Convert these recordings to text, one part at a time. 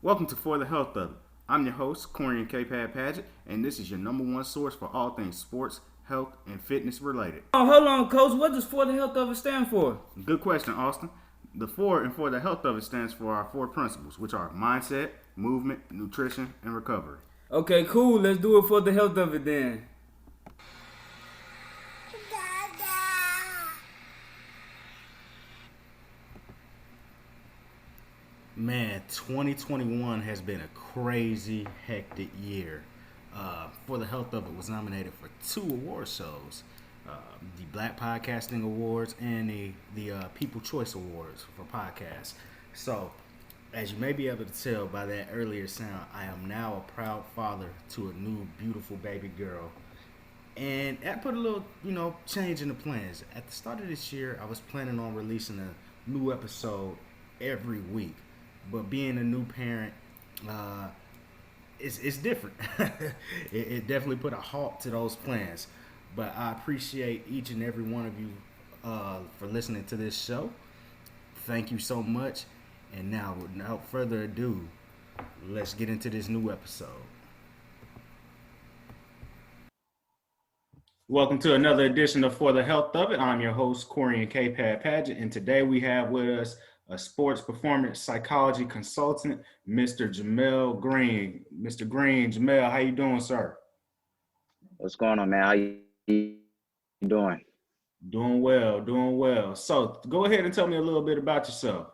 Welcome to For the Health of It. I'm your host, Corian K. Paget, and this is your number one source for all things sports, health, and fitness related. Oh, hold on, Coach. What does For the Health of It stand for? Good question, Austin. The four and For the Health of It stands for our four principles, which are mindset, movement, nutrition, and recovery. Okay, cool. Let's do it for the health of it then. Man, 2021 has been a crazy, hectic year. For the Health of It was nominated for two award shows, uh, the Black Podcasting Awards and the People Choice Awards for podcasts. So, as you may be able to tell by that earlier sound, I am now a proud father to a new, beautiful baby girl. And that put a little, change in the plans. At the start of this year, I was planning on releasing a new episode every week. But being a new parent, uh, it's different. It definitely put a halt to those plans. But I appreciate each and every one of you for listening to this show. Thank you so much. And now, without further ado, let's get into this new episode. Welcome to another edition of For the Health of It. I'm your host, Corian K. Paget, and today we have with us a sports performance psychology consultant, Mr. Jamel Green. Mr. Green, Jamel, how you doing, sir? What's going on, man? How you doing? Doing well, doing well. So go ahead and tell me a little bit about yourself.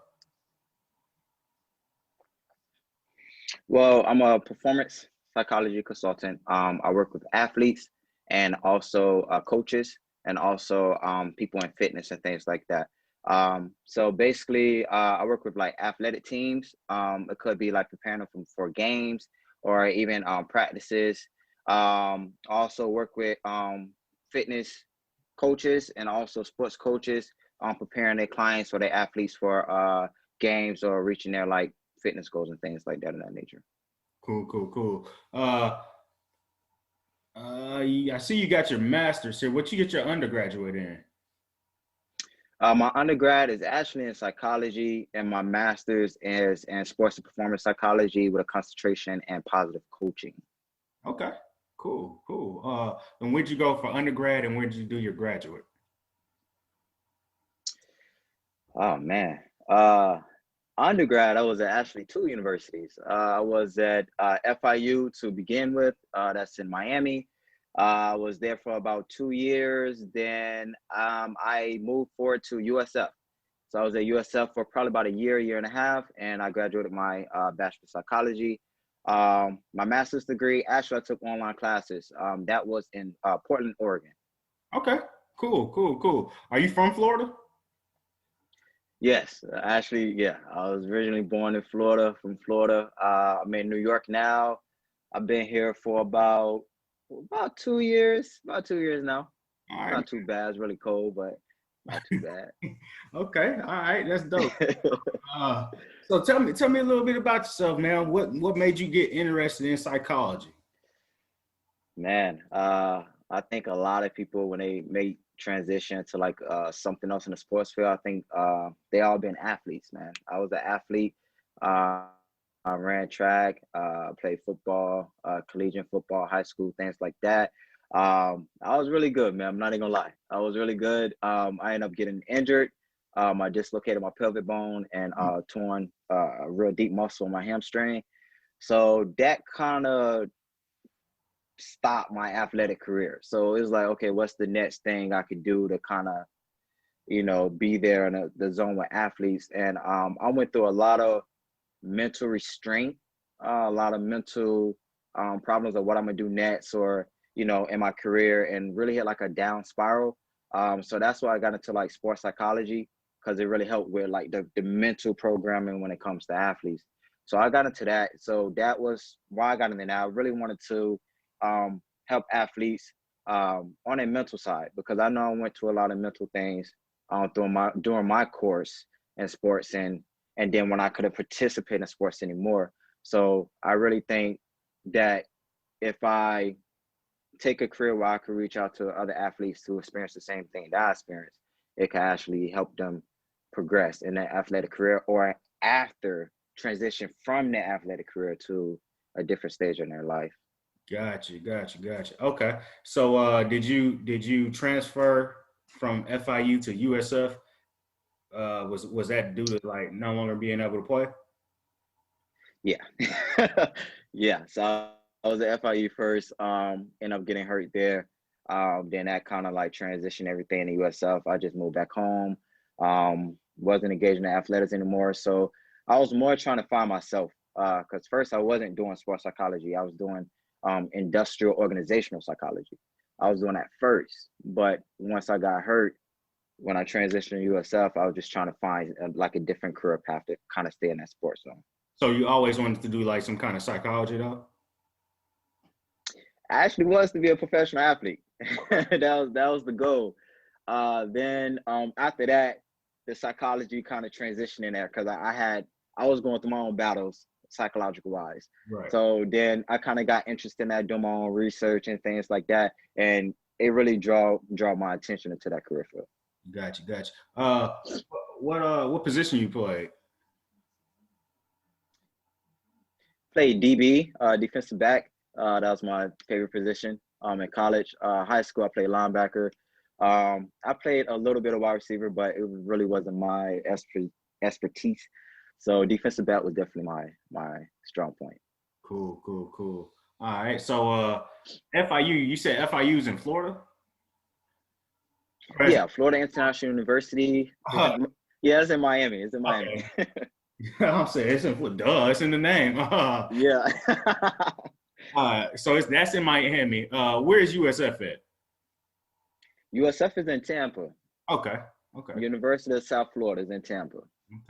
Well, I'm a performance psychology consultant. I work with athletes and also coaches and also people in fitness and things like that. So basically, I work with like athletic teams. It could be like preparing them for games or even practices. Also work with fitness coaches and also sports coaches preparing their clients or their athletes for games or reaching their like fitness goals and things like that in that nature. Cool. I see you got your master's here. What you get your undergraduate in? My undergrad is actually in psychology, and my master's is in sports and performance psychology with a concentration in positive coaching. Okay, cool. And where'd you go for undergrad and where'd you do your graduate? Oh man, undergrad I was at actually two universities. I was at FIU to begin with. That's in Miami. I was there for about 2 years. Then I moved forward to USF. So I was at USF for probably about a year and a half, and I graduated my bachelor of psychology. My master's degree, actually, I took online classes. That was in Portland, Oregon. Okay, cool. Are you from Florida? Yes, actually, yeah. I was originally born in Florida, from Florida. I'm in New York now. I've been here for about 2 years, about 2 years now. All right. Not too bad. It's really cold, but not too bad. Okay, all right, that's dope. So tell me a little bit about yourself, man. What made you get interested in psychology? Man, I think a lot of people when they make transition to like something else in the sports field, I think they all been athletes, man. I was an athlete. Uh, I ran track, played football, collegiate football, high school, things like that. I was really good, man. I'm not even gonna lie. I was really good. I ended up getting injured. I dislocated my pelvic bone and torn a real deep muscle in my hamstring. So that kind of stopped my athletic career. So it was like, okay, what's the next thing I could do to kind of, be there in the zone with athletes? And I went through a lot of mental restraint, a lot of mental problems of what I'm gonna do next, or in my career, and really hit like a down spiral. So that's why I got into like sports psychology because it really helped with like the mental programming when it comes to athletes. So I got into that. So that was why I got into that. I really wanted to help athletes on a mental side because I know I went through a lot of mental things during my course in sports and then when I couldn't participate in sports anymore. So I really think that if I take a career where I could reach out to other athletes to experience the same thing that I experienced, it can actually help them progress in their athletic career or after transition from their athletic career to a different stage in their life. Gotcha. Okay. So did you transfer from FIU to USF? Was that due to like no longer being able to play? Yeah. Yeah. So I was at FIU first, ended up getting hurt there. Then that kind of like transitioned everything to USF. I just moved back home. Wasn't engaged in athletics anymore. So I was more trying to find myself. Because first I wasn't doing sports psychology. I was doing industrial organizational psychology. I was doing that first. But once I got hurt, when I transitioned to USF, I was just trying to find like a different career path to kind of stay in that sports zone. So you always wanted to do like some kind of psychology though? I actually was to be a professional athlete. That was the goal. Then after that, the psychology kind of transitioned in there because I was going through my own battles psychological wise. Right. So then I kind of got interested in that, doing my own research and things like that, and it really draw my attention into that career field. Gotcha. What position you played? Played DB, defensive back. That was my favorite position. In college, high school, I played linebacker. I played a little bit of wide receiver, but it really wasn't my expertise. So defensive back was definitely my strong point. Cool. All right. So FIU, you said FIU's in Florida? Right. Yeah, Florida International University. Yeah, it's in Miami. It's in Miami. Okay. I'm saying it's in Florida. Duh, it's in the name. Yeah. So that's in Miami. Where is USF at? USF is in Tampa. Okay. University of South Florida is in Tampa.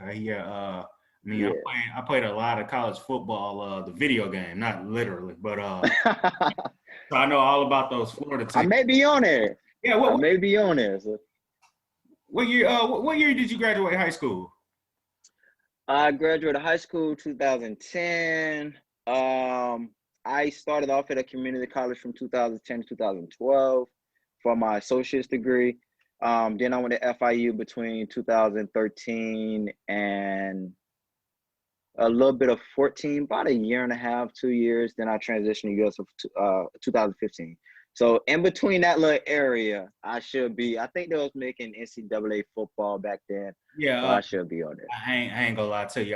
Okay. Yeah. Yeah. I played a lot of college football, the video game, not literally, but so I know all about those Florida teams. I may be on there. Yeah. I may be on there. So. What year? What year did you graduate high school? I graduated high school 2010. I started off at a community college from 2010 to 2012 for my associate's degree. Then I went to FIU between 2013 and a little bit of 14, about a year and a half, 2 years. Then I transitioned to USF 2015. So in between that little area, I think they was making NCAA football back then. Yeah, so I should be on there. I ain't gonna lie to you.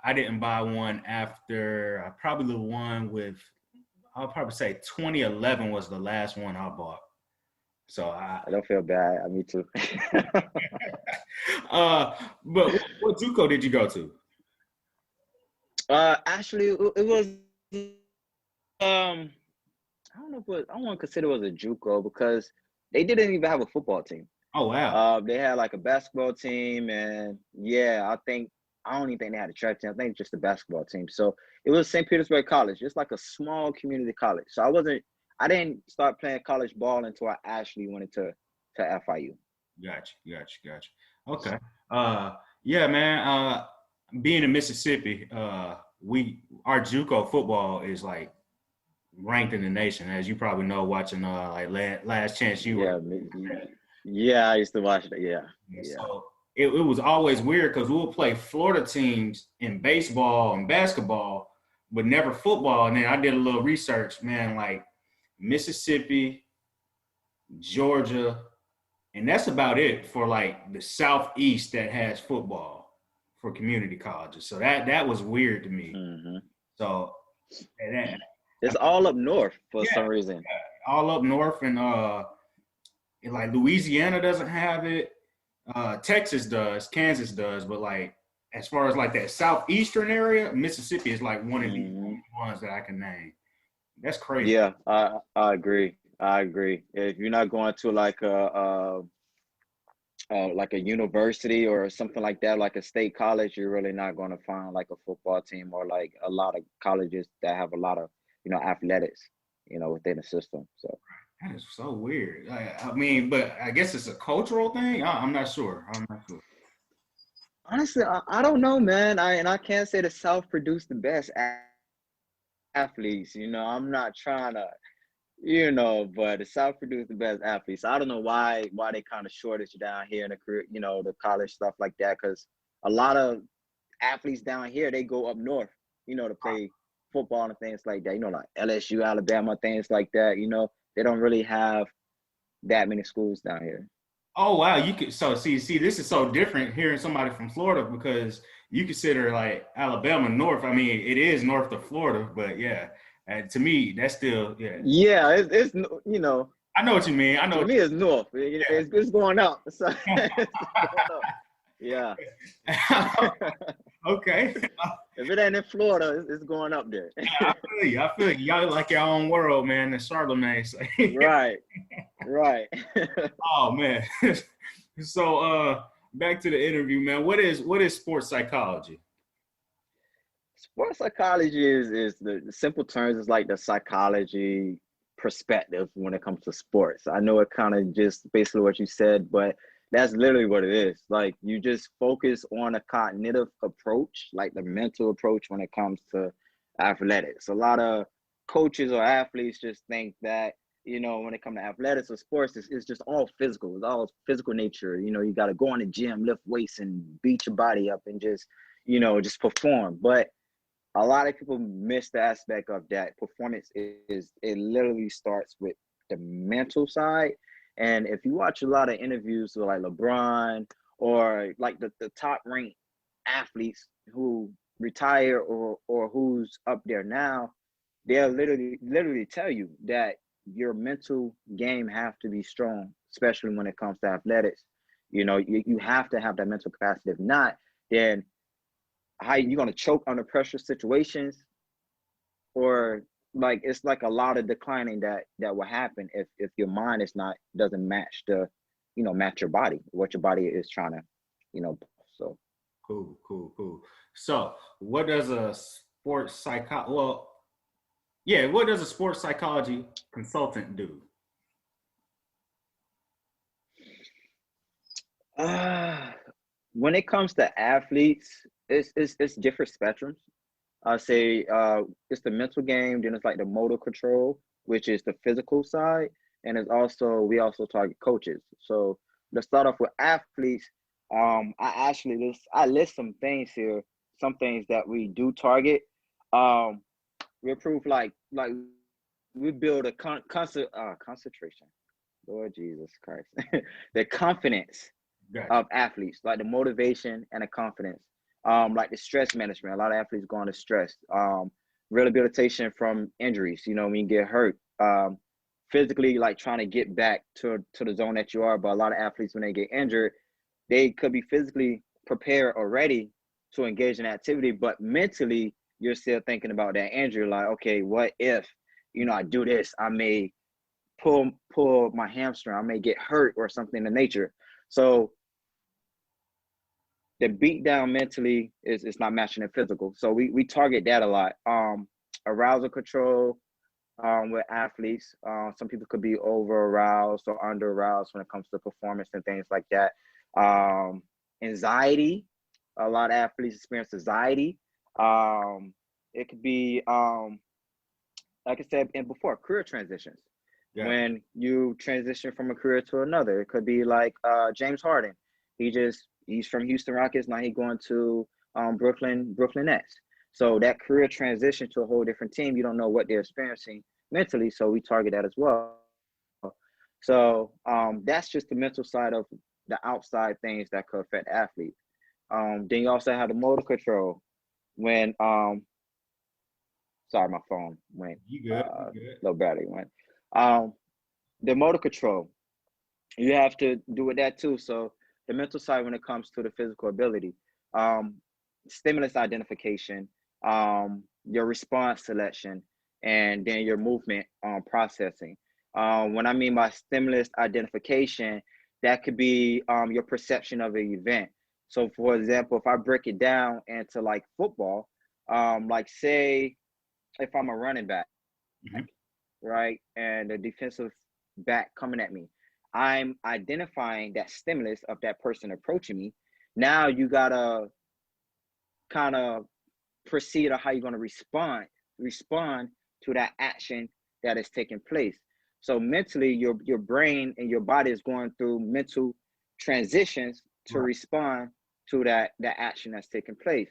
I didn't buy one after probably the one with, I'll probably say 2011 was the last one I bought. So I don't feel bad. Me too. But what JUCO did you go to? Actually, it was I don't know if I want to consider it was a JUCO because they didn't even have a football team. Oh wow! They had like a basketball team, and I don't even think they had a track team. I think just a basketball team. So it was St. Petersburg College. It's like a small community college. So I didn't start playing college ball until I actually went to FIU. Gotcha. Okay. Yeah, man. Being in Mississippi, our JUCO football is like ranked in the nation, as you probably know, watching like Last Chance U. Yeah, I used to watch that. Yeah. So it was always weird because we'll play Florida teams in baseball and basketball, but never football. And then I did a little research, man, like Mississippi, Georgia, and that's about it for like the Southeast that has football for community colleges. So that was weird to me. Mm-hmm. So it's all up north for some reason. Yeah, all up north, and like Louisiana doesn't have it. Texas does, Kansas does, but like as far as like that southeastern area, Mississippi is like one of the ones that I can name. That's crazy. Yeah, I agree. If you're not going to like a university or something like that, like a state college, you're really not going to find like a football team or like a lot of colleges that have a lot of athletics, within the system. So that is so weird. I mean, but I guess it's a cultural thing. I'm not sure. Honestly, I don't know, man. I can't say the South produced the best athletes. I'm not trying to, but the South produced the best athletes. I don't know why they kind of shortage down here in the career, the college stuff like that, because a lot of athletes down here, they go up north, to play football and things like that. Like LSU, Alabama, things like that. They don't really have that many schools down here. Oh wow, you could see this is so different hearing somebody from Florida because you consider like Alabama north. I mean, it is north of Florida, but yeah, to me that's still yeah. Yeah, it's I know what you mean. I know. To me, it's north. It's going up. So it's going up. Yeah. Okay. If it ain't in Florida, it's going up there. I feel you. Y'all like your own world, man. The Charlemagne. Right. Right. Oh man. So back to the interview, man. What is sports psychology? Sports psychology is the simple terms is like the psychology perspective when it comes to sports. I know it kind of just basically what you said, but that's literally what it is. Like you just focus on a cognitive approach, like the mental approach when it comes to athletics. A lot of coaches or athletes just think that, when it comes to athletics or sports, it's just all physical. It's all physical nature. You got to go in the gym, lift weights and beat your body up and just, just perform. But a lot of people miss the aspect of that. Performance it literally starts with the mental side. And if you watch a lot of interviews with like LeBron or like the top ranked athletes who retire or who's up there now, they'll literally tell you that your mental game have to be strong, especially when it comes to athletics. You have to have that mental capacity. If not, then how you gonna choke under pressure situations, or like it's like a lot of declining that will happen if your mind doesn't match match your body, what your body is trying to. So Cool. So what does a sports what does a sports psychology consultant do? When it comes to athletes, it's different spectrums. I say it's the mental game, then it's like the motor control, which is the physical side, and we also target coaches. So to start off with athletes, I list some things here, some things that we do target. We approve like we build a concentration. Lord Jesus Christ, the confidence of athletes, like the motivation and the confidence. Like the stress management. A lot of athletes go into stress. Rehabilitation from injuries, when you get hurt. Physically, like trying to get back to the zone that you are. But a lot of athletes, when they get injured, they could be physically prepared already to engage in activity, but mentally, you're still thinking about that injury. Like, okay, what if, I do this? I may pull my hamstring. I may get hurt or something in nature. So the beat down mentally is not matching the physical. So we target that a lot. Arousal control with athletes. Some people could be over aroused or under aroused when it comes to performance and things like that. Anxiety. A lot of athletes experience anxiety. It could be, like I said, and before, career transitions. Yeah. When you transition from a career to another, it could be like James Harden. He's from Houston Rockets. Now he's going to Brooklyn Nets. So that career transition to a whole different team, you don't know what they're experiencing mentally. So we target that as well. So that's just the mental side of the outside things that could affect athletes. Then you also have the motor control. When sorry, my phone went. You good? Low battery went. The motor control, you have to do with that too. So the mental side when it comes to the physical ability, stimulus identification, your response selection, and then your movement processing. When I mean by stimulus identification, that could be your perception of an event. So for example, if I break it down into like football, like say if I'm a running back, right, and the defensive back coming at me, I'm identifying that stimulus of that person approaching me. Now you gotta kind of proceed on how you're gonna respond to that action that is taking place. So mentally, your brain and your body is going through mental transitions to respond to that action that's taking place.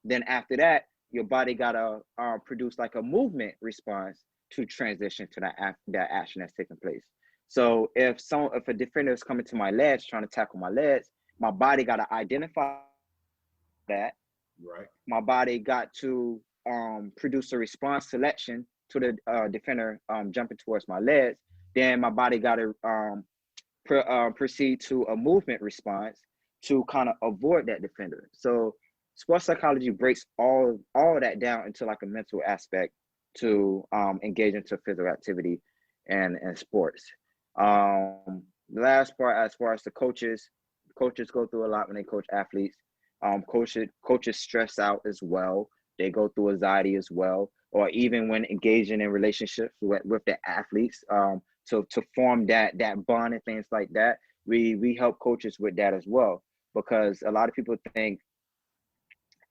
Then after that, your body gotta produce like a movement response to transition to that action that's taking place. So if a defender is coming to my legs trying to tackle my legs, my body gotta identify that. Right. My body got to produce a response selection to the defender jumping towards my legs. Then my body got to proceed to a movement response to kind of avoid that defender. So sports psychology breaks all of that down into like a mental aspect to engage into physical activity and sports. The last part, as far as the coaches go through a lot when they coach athletes. Coaches stress out as well. They go through anxiety as well, or even when engaging in relationships with the athletes. To form that bond and things like that, we help coaches with that as well, because a lot of people think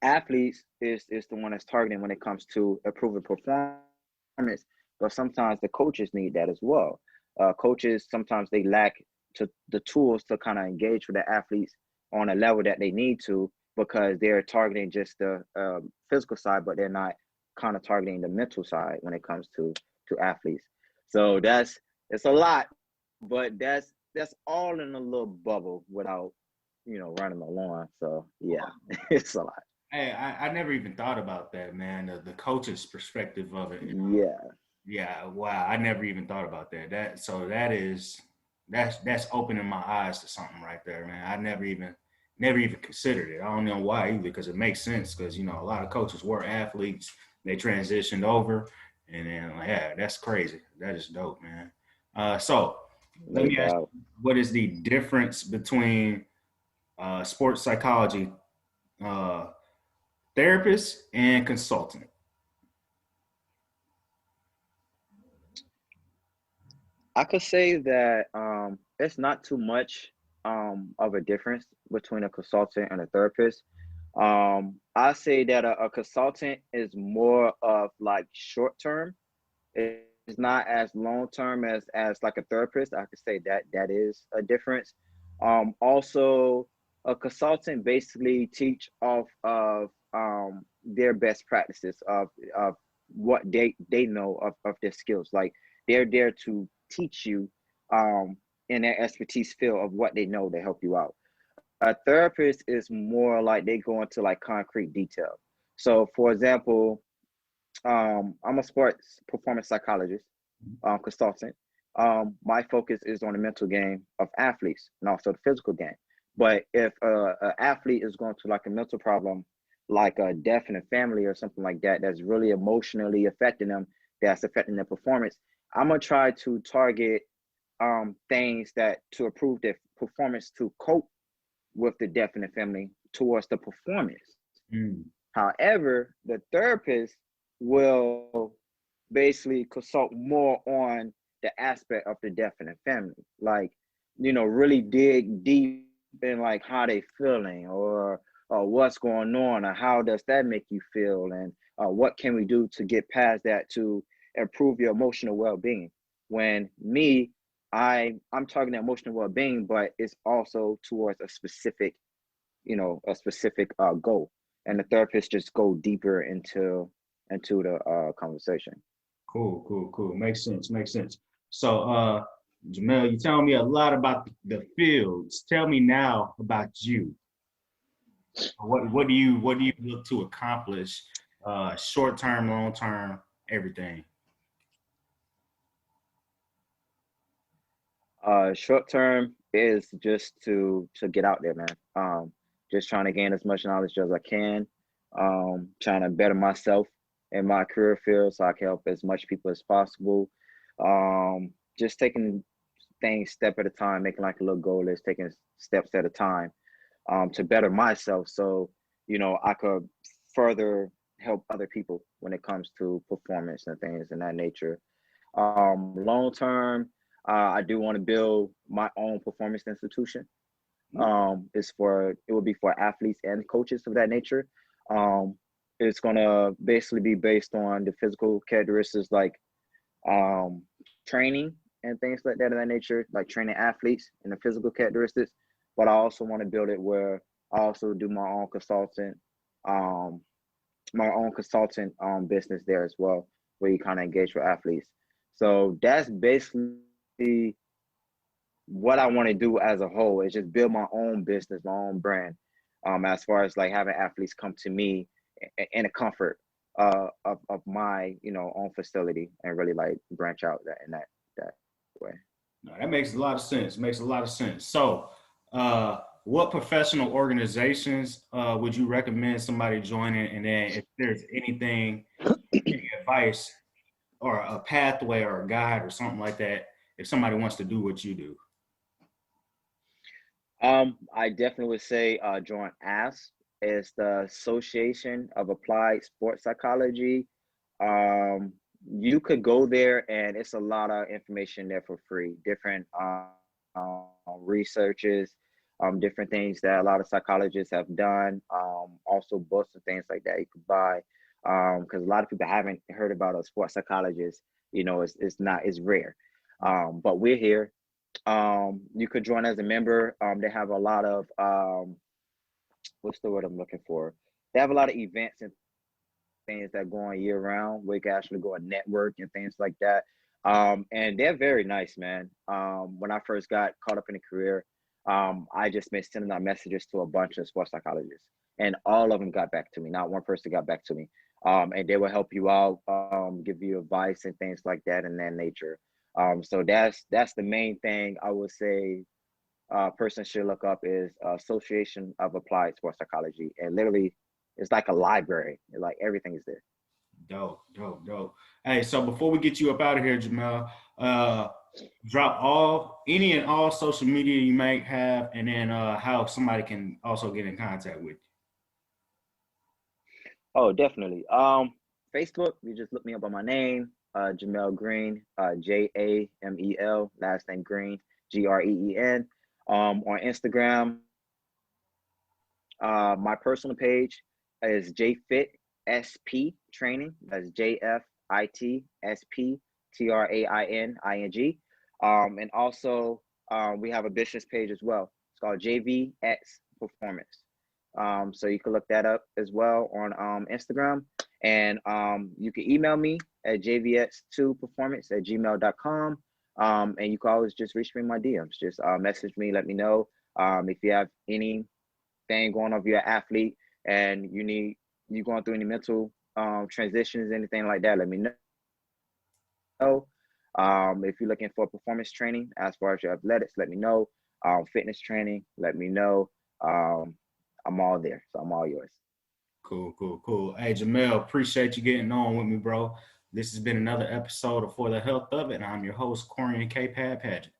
athletes is the one that's targeting when it comes to improving performance, but sometimes the coaches need that as well. Coaches sometimes they lack the tools to kind of engage with the athletes on a level that they need to, because they're targeting just the physical side, but they're not kind of targeting the mental side when it comes to athletes. So it's a lot, but that's all in a little bubble without running the lawn. So yeah, it's a lot. Hey, I never even thought about that, man. The coach's perspective of it. Yeah, Yeah, wow. I never even thought about that. That's opening my eyes to something right there, man. I never even considered it. I don't know why either, because it makes sense. Because a lot of coaches were athletes, they transitioned over, and then yeah, that's crazy. That is dope, man. So let no me ask doubt. you, what is the difference between sports psychology uh, therapist and consultant? I could say that it's not too much of a difference between a consultant and a therapist. I say that a consultant is more of like short term. It's not as long term as like a therapist. I could say that is a difference. Also, a consultant basically teach off of their best practices of what they know of their skills. Like they're there to teach you in their expertise field of what they know to help you out. A therapist is more like they go into like concrete detail. So for example, I'm a sports performance psychologist, consultant. My focus is on the mental game of athletes and also the physical game. But if an athlete is going through like a mental problem, like a death in a family or something like that, that's really emotionally affecting them, that's affecting their performance, I'm gonna try to target things that to improve their performance to cope with the death in the family towards the performance. Mm. However, the therapist will basically consult more on the aspect of the death in the family, like really dig deep in like how they feeling, or what's going on, or how does that make you feel, and what can we do to get past that to improve your emotional well-being. When me, I'm targeting emotional well-being, but it's also towards a specific goal, and the therapist just go deeper into the conversation. Cool, cool, cool. Makes sense. Makes sense. So, Jamel, you telling me a lot about the fields. Tell me now about you. What do you look to accomplish? Short term, long term, everything. Short term is just to get out there, man. Just trying to gain as much knowledge as I can. Trying to better myself in my career field so I can help as much people as possible. Just taking things step at a time, making like a little goal list, taking steps at a time, to better myself. So I could further help other people when it comes to performance and things in that nature. Long term, I do want to build my own performance institution. It will be for athletes and coaches of that nature. Um, it's gonna basically be based on the physical characteristics like training and things like that of that nature, like training athletes and the physical characteristics. But I also want to build it where I also do my own consultant, um, my own consultant business there as well, where you kind of engage with athletes. So that's basically what I want to do as a whole is just build my own business, my own brand. As far as like having athletes come to me in the comfort of my own facility and really like branch out that way. No, that makes a lot of sense. Makes a lot of sense. So, what professional organizations would you recommend somebody joining? And then, if there's anything, any advice or a pathway or a guide or something like that, if somebody wants to do what you do. I definitely would say join ASP. It's the Association of Applied Sports Psychology. Um, you could go there and it's a lot of information there for free. Different researches, different things that a lot of psychologists have done. Also books and things like that you could buy. Because a lot of people haven't heard about a sports psychologist. It's rare. But we're here. You could join as a member. They have a lot of what's the word I'm looking for? They have a lot of events and things that go on year round where you can actually go and network and things like that. And they're very nice, man. When I first got caught up in a career, I just been sending out messages to a bunch of sports psychologists, and all of them got back to me. Not one person got back to me. And they will help you out, give you advice and things like that in that nature. So that's the main thing I would say person should look up is Association of Applied Sports Psychology, and literally it's like a library. Like everything is there. Dope, dope, dope. Hey, so before we get you up out of here, Jamel, uh, drop any and all social media you might have, and then how somebody can also get in contact with Oh, definitely. Facebook, you just look me up by my name, Jamel Green, Jamel, last name Green, Green. On Instagram, my personal page is JFitSP Training. That's JFITSP And also, we have a business page as well. It's called JVX Performance. So you can look that up as well on Instagram. And you can email me at jvx2performance@gmail.com. And you can always just reach me in my DMs. Just message me, let me know if you have anything going on, if you're an athlete and you going through any mental transitions, anything like that, let me know. If you're looking for performance training as far as your athletics, let me know. Fitness training, let me know. I'm all there, so I'm all yours. Cool, cool, cool. Hey, Jamel, appreciate you getting on with me, bro. This has been another episode of For the Health of It, and I'm your host, Corian K. Pad Paget.